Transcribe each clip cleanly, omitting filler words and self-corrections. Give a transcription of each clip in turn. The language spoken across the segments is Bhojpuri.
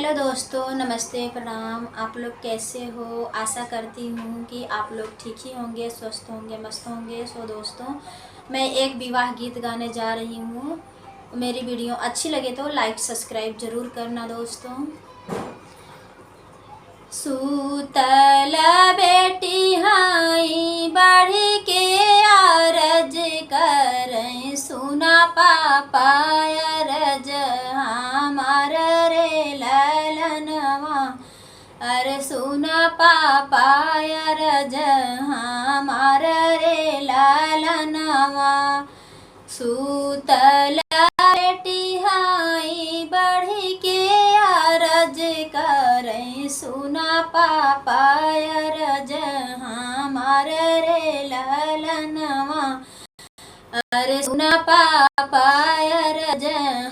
हेलो दोस्तों, नमस्ते, प्रणाम। आप लोग कैसे हो? आशा करती हूँ कि आप लोग ठीक ही होंगे, स्वस्थ होंगे, मस्त होंगे। सो दोस्तों, मैं एक विवाह गीत गाने जा रही हूँ। मेरी वीडियो अच्छी लगे तो लाइक सब्सक्राइब ज़रूर करना दोस्तों। सूतल बेटी हाई बढ़ी के आरज करें, सुना पापा अरज हमार रे ललनवा। अरे सुना पापा अरज हमार रे ललनवा। सूतल बेटी हाई बढ़ी के अरज करें, सुना पापा अरज हमार रे ललनवा। अरे सुना पापा अरज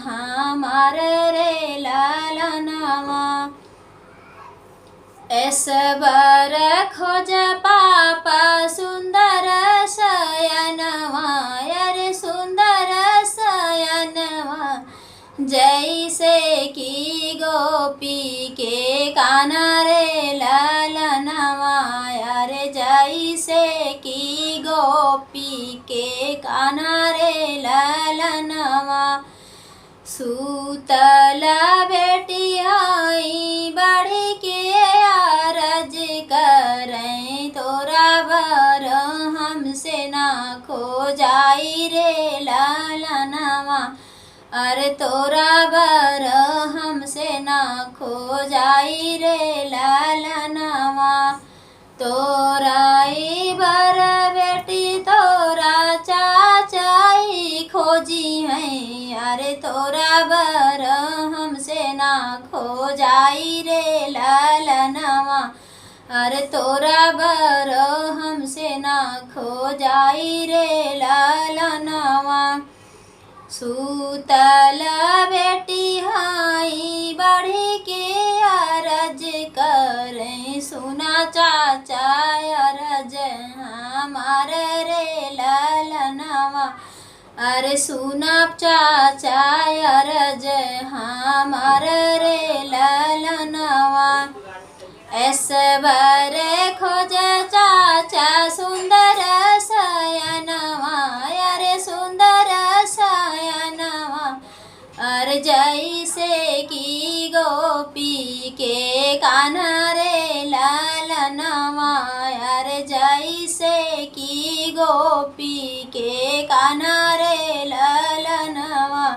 हमार रे ललनवा। ऐसबर खोज पापा सुंदर शयनवा। अरे सुंदर शयनवा, जैसे की गोपी के काना रे ललनवा। अरे जैसे की गोपी के काना रे ललनवा। सूतल बेटी आई बढ़ी के आरज करें, तोरा बर हमसे ना खो जाई रे ललनवा। अरे तोरा बर हमसे ना खो जाई रे ललनवा। तोराई बर बेटी तोरा चाचाई खोजी है। अरे तोरा बर हमसे ना खो जाई रे ललनवा। अरे तोरा बर हमसे ना खो जाई रे ललनवा। सूतल बेटी हाई बढ़ी के अरज करें, सुना चाचा अरज हमार रे ललनवा। अरे सुना चाचा अरज हमार रे ललनवा। ऐसबर खोज चाचा सुंदर शयनवा। अरे सुंदर शयनवा, अरे जैसे की गोपी के कान्हा रे ललनवा। अरे जैसे की गोपी के कान्हा रे ललनवा।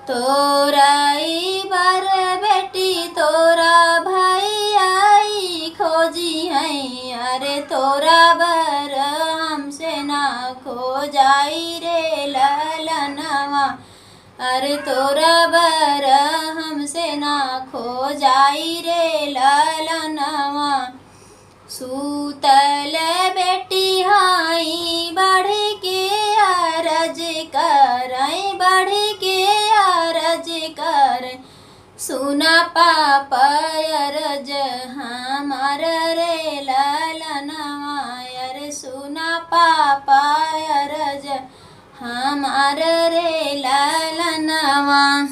तोराई बर बेटी तोरा भाई आई खोजी है। अरे तोरा बर हमसे ना खो जाई रे ललनवा। अरे तोरा बर हमसे ना खो जाई रे ललनवा। सूतल बेटी हाई बढ़ी के अरज करें, बढ़ी के अरज करें, सुना पापा अरज हमार रे ललनवा। अरे सुना पापा अरज हमार रे ललनवा।